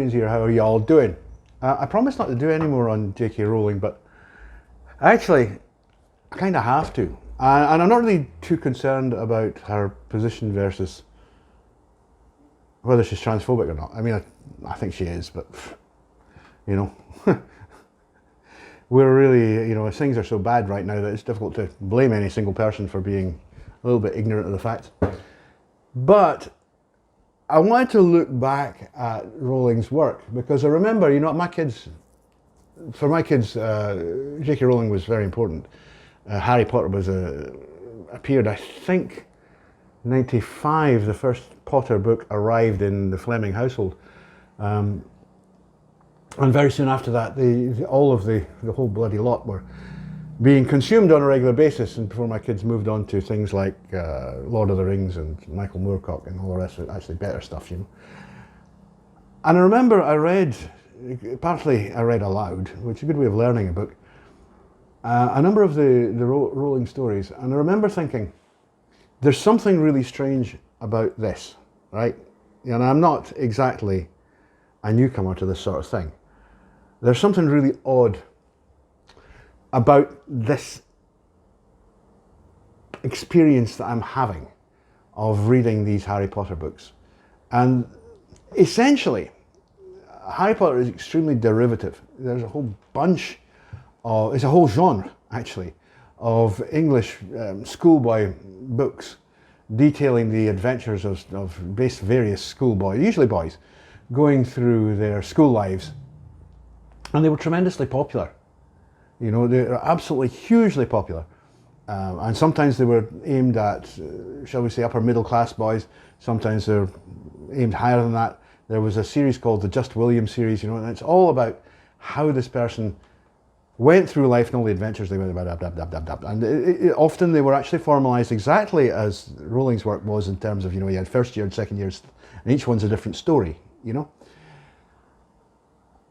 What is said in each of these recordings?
Friends here, how are you all doing? I promised not to do any more on J.K. Rowling, but actually, I kind of have to. And I'm not really too concerned about her position versus whether she's transphobic or not. I mean, I think she is, but, you know, we're really, you know, things are so bad right now that it's difficult to blame any single person for being a little bit ignorant of the facts. But I wanted to look back at Rowling's work because I remember, you know, for my kids, J.K. Rowling was very important. Harry Potter appeared, I think, 95. The first Potter book arrived in the Fleming household, and very soon after that, the whole bloody lot were being consumed on a regular basis, and before my kids moved on to things like Lord of the Rings and Michael Moorcock and all the rest of it, actually better stuff, you know. And I remember I read aloud, which is a good way of learning a book, a number of the Rowling stories, and I remember thinking, there's something really strange about this, right? And I'm not exactly a newcomer to this sort of thing. There's something really odd about this experience that I'm having of reading these Harry Potter books. And essentially, Harry Potter is extremely derivative. There's a whole bunch of, it's a whole genre actually, of English schoolboy books detailing the adventures of various schoolboys, usually boys, going through their school lives. And they were tremendously popular. You know, they're absolutely hugely popular. And sometimes they were aimed at, shall we say, upper middle class boys. Sometimes they're aimed higher than that. There was a series called the Just William series, you know, and it's all about how this person went through life and all the adventures they went about. And often they were actually formalized exactly as Rowling's work was in terms of, you know, you had first year and second years, and each one's a different story, you know.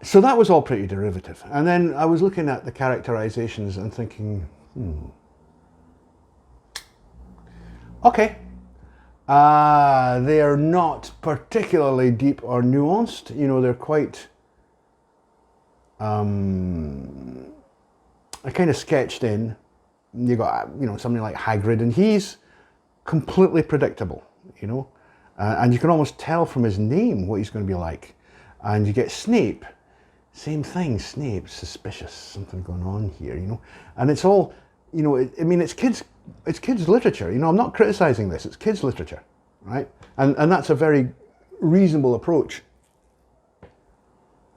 So that was all pretty derivative. And then I was looking at the characterizations and thinking, okay, they are not particularly deep or nuanced. You know, they're quite kind of sketched in. You got, you know, somebody like Hagrid, and he's completely predictable, you know, and you can almost tell from his name what he's going to be like. And you get Snape. Same thing, Snape, suspicious, something going on here, you know. And it's all, you know, I mean, it's kids literature, you know, I'm not criticizing this, it's kids literature, right? And that's a very reasonable approach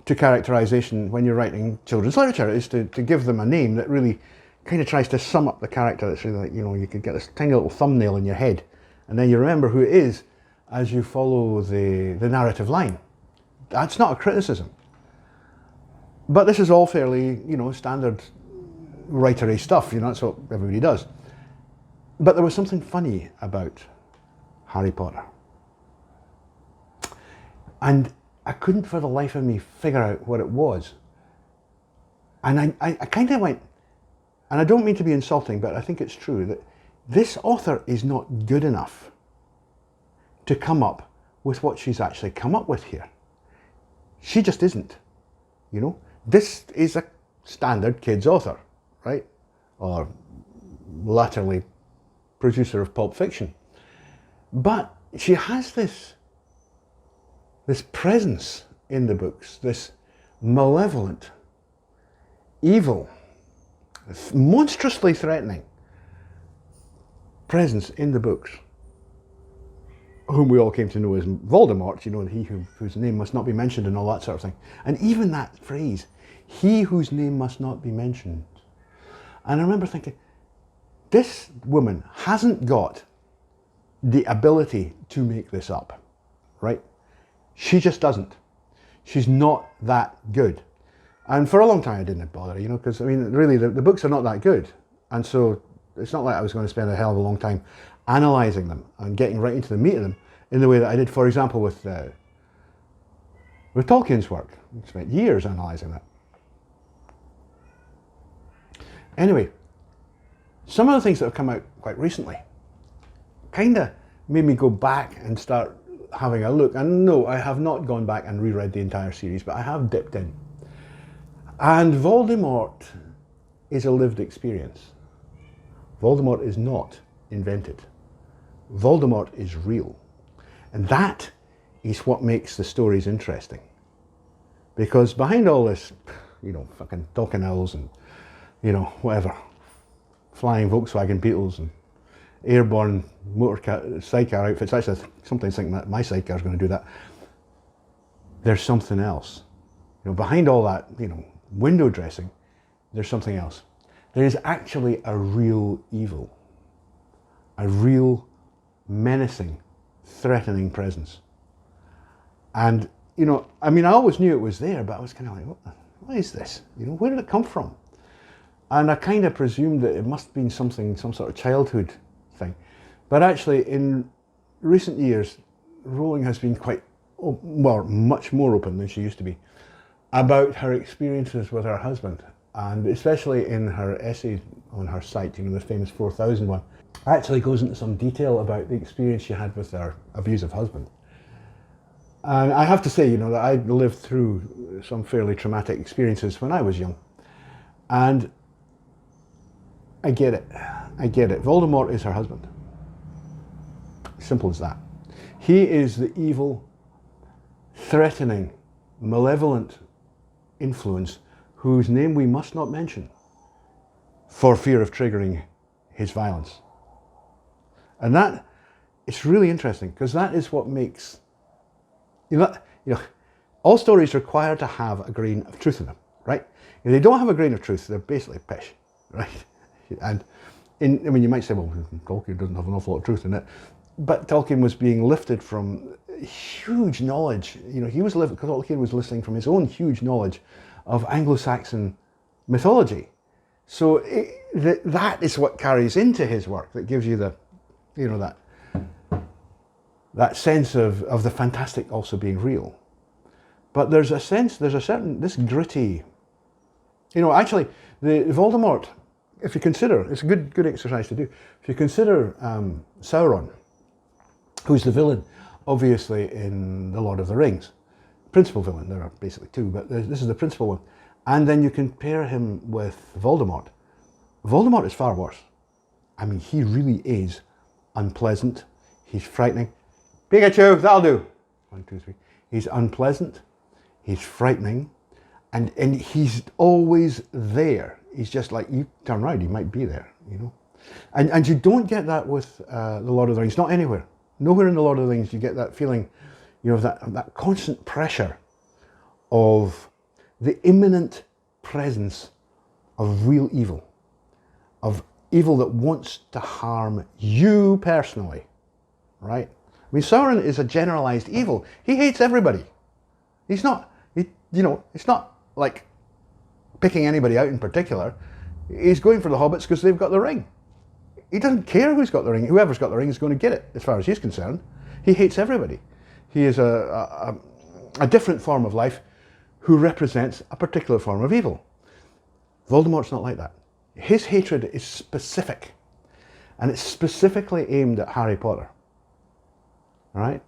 to characterization when you're writing children's literature, is to give them a name that really kind of tries to sum up the character. That's really like, you know, you could get this tiny little thumbnail in your head, and then you remember who it is as you follow the narrative line. That's not a criticism. But this is all fairly, you know, standard writery stuff, you know, that's what everybody does. But there was something funny about Harry Potter. And I couldn't for the life of me figure out what it was. And I kind of went, and I don't mean to be insulting, but I think it's true, that this author is not good enough to come up with what she's actually come up with here. She just isn't, you know. This is a standard kids author, right? Or latterly producer of pulp fiction. But she has this presence in the books, this malevolent, evil, monstrously threatening presence in the books, whom we all came to know as Voldemort, you know, he whose name must not be mentioned and all that sort of thing. And even that phrase, he whose name must not be mentioned. And I remember thinking, this woman hasn't got the ability to make this up, right? She just doesn't. She's not that good. And for a long time I didn't bother, you know, because I mean, really the books are not that good. And so it's not like I was going to spend a hell of a long time analysing them and getting right into the meat of them in the way that I did, for example, with Tolkien's work. I spent years analysing that. Anyway, some of the things that have come out quite recently kind of made me go back and start having a look. And no, I have not gone back and reread the entire series, but I have dipped in. And Voldemort is a lived experience. Voldemort is not invented. Voldemort is real. And that is what makes the stories interesting. Because behind all this, fucking talking owls and, whatever, flying Volkswagen Beetles and airborne sidecar outfits, actually sometimes think that my sidecar is going to do that. There's something else. Behind all that, window dressing, there's something else. There is actually a real evil, a real menacing, threatening presence. And, I always knew it was there, but I was kind of like, what is this? Where did it come from? And I kind of presumed that it must have been some sort of childhood thing. But actually, in recent years, Rowling has been much more open than she used to be about her experiences with her husband. And especially in her essay on her site, the famous 4000 one, actually goes into some detail about the experience she had with her abusive husband. And I have to say, that I lived through some fairly traumatic experiences when I was young. And I get it. Voldemort is her husband. Simple as that. He is the evil, threatening, malevolent influence whose name we must not mention for fear of triggering his violence. And that, it's really interesting, because that is what makes, all stories require to have a grain of truth in them, right? If they don't have a grain of truth, they're basically pish, right? And you might say, well, Tolkien doesn't have an awful lot of truth in it, but Tolkien was being lifted from huge knowledge. Tolkien was listening from his own huge knowledge of Anglo-Saxon mythology. So that is what carries into his work, that gives you that sense of the fantastic also being real. But there's this gritty, actually, the Voldemort, if you consider, it's a good exercise to do, if you consider Sauron, who's the villain, obviously, in The Lord of the Rings, principal villain, there are basically two, but this is the principal one, and then you compare him with Voldemort. Voldemort is far worse. He really is unpleasant, he's frightening. Pikachu, that'll do. 1, 2, 3. He's unpleasant, he's frightening, and he's always there. He's just like, you turn around, he might be there, And you don't get that with The Lord of the Rings, not anywhere. Nowhere in The Lord of the Rings you get that feeling, that constant pressure of the imminent presence of real evil, of evil that wants to harm you personally, right? Sauron is a generalized evil. He hates everybody. It's not like picking anybody out in particular. He's going for the hobbits because they've got the ring. He doesn't care who's got the ring. Whoever's got the ring is going to get it, as far as he's concerned. He hates everybody. He is a different form of life who represents a particular form of evil. Voldemort's not like that. His hatred is specific, and it's specifically aimed at Harry Potter. Right?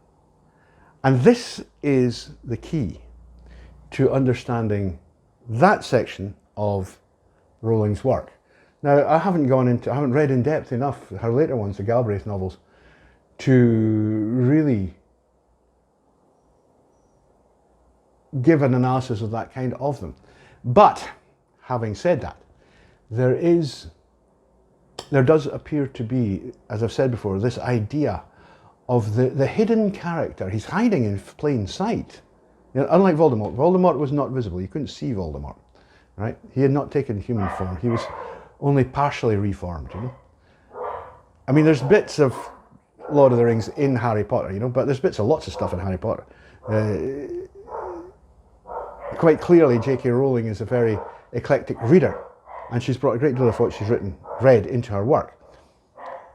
And this is the key to understanding that section of Rowling's work. Now, I haven't read in depth enough her later ones, the Galbraith novels, to really give an analysis of that kind of them. But, having said that, there does appear to be, as I've said before, this idea of the hidden character. He's hiding in plain sight. Unlike Voldemort. Voldemort was not visible. You couldn't see Voldemort, right? He had not taken human form. He was only partially reformed, there's bits of Lord of the Rings in Harry Potter, but there's bits of lots of stuff in Harry Potter. Quite clearly, J.K. Rowling is a very eclectic reader, and she's brought a great deal of what she's read into her work.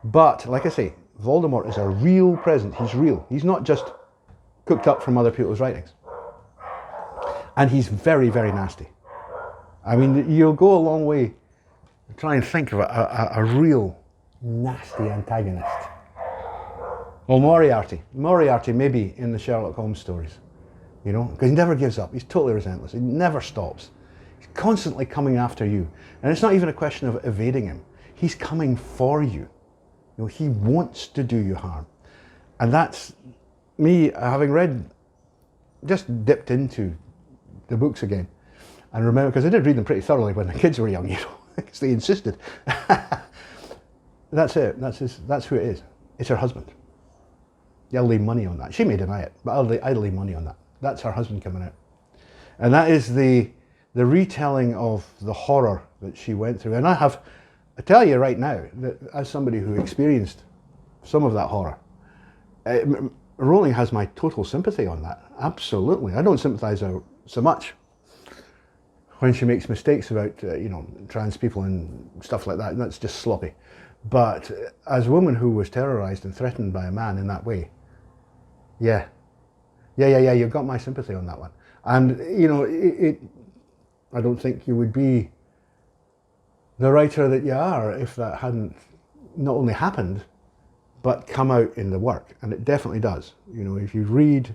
But, like I say, Voldemort is a real presence. He's real. He's not just cooked up from other people's writings. And he's very, very nasty. You'll go a long way to try and think of a real nasty antagonist. Well, Moriarty maybe in the Sherlock Holmes stories, you know, because he never gives up. He's totally relentless. He never stops. He's constantly coming after you. And it's not even a question of evading him. He's coming for you. You know, he wants to do you harm. And that's me, having read, just dipped into the books again. And remember, because I did read them pretty thoroughly when the kids were young, you know, because they insisted. That's it. That's who it is. It's her husband. I'll lay money on that. She may deny it, but I'll lay money on that. That's her husband coming out. And that is the retelling of the horror that she went through. And I tell you right now, that as somebody who experienced some of that horror, Rowling has my total sympathy on that. Absolutely. I don't sympathise so much when she makes mistakes about, you know, trans people and stuff like that. That's just sloppy. But as a woman who was terrorised and threatened by a man in that way, yeah, you've got my sympathy on that one. And, you know, I don't think you would be the writer that you are if that hadn't not only happened, but come out in the work. And it definitely does. You know, if you read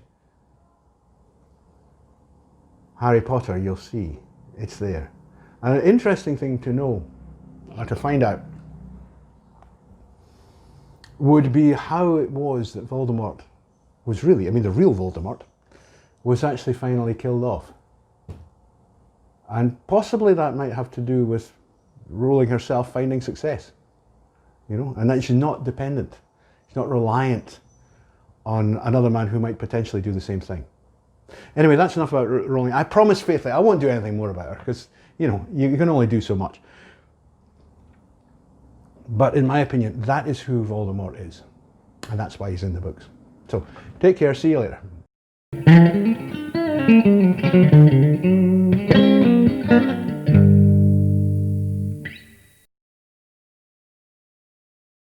Harry Potter, you'll see it's there. And an interesting thing to know, or to find out, would be how it was that Voldemort was really, I mean the real Voldemort, was actually finally killed off. And possibly that might have to do with Rowling herself finding success, you know, and that she's not dependent, she's not reliant on another man who might potentially do the same thing. Anyway, that's enough about Rowling. I promise faithfully I won't do anything more about her, because, you know, you can only do so much. But in my opinion, that is who Voldemort is. And that's why he's in the books. So, take care, see you later.